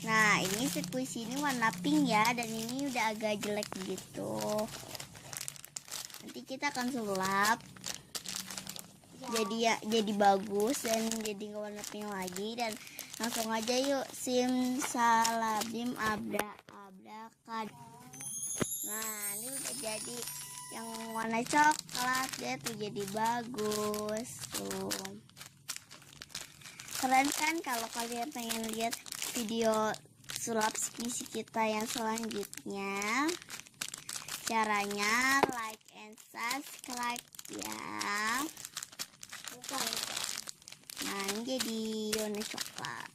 Nah, ini squishy ini warna pink ya, dan ini udah agak jelek gitu. Nanti kita akan sulap. Ya. Jadi bagus dan jadi warna pink lagi, dan langsung aja yuk simsalabim abrakadabra. Nah, ini udah jadi yang warna coklat deh tuh, jadi bagus tuh. Keren kan? Kalau kalian pengen lihat video sulap squishy kita yang selanjutnya, caranya like and subscribe ya. Nah, ini jadi warna coklat.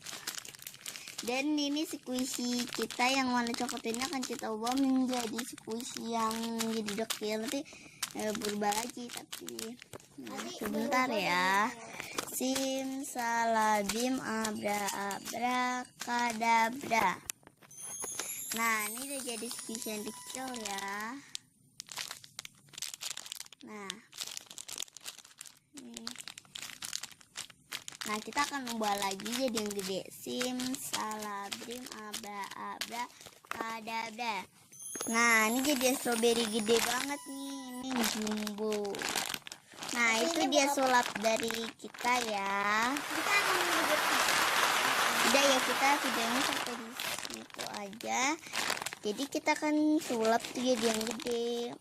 Dan ini squishy kita yang warna coklat ini akan kita ubah menjadi squishy yang jadi dekil. Nanti berubah lagi, tapi sebentar ya. Simsalabim abrakadabra. Nah, ini udah jadi squishy yang kecil ya. Nah, ini. Nah, kita akan ubah lagi jadi yang gede. Simsalabim abrakadabra. Nah, ini jadi strawberry gede banget nih. Ini jumbo. Nah, itu dia sulap dari kita ya. Kita akan Udah ya, kita videonya sampai di situ aja. Jadi kita akan sulap tuh jadi yang gede.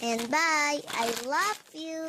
And bye. I love you.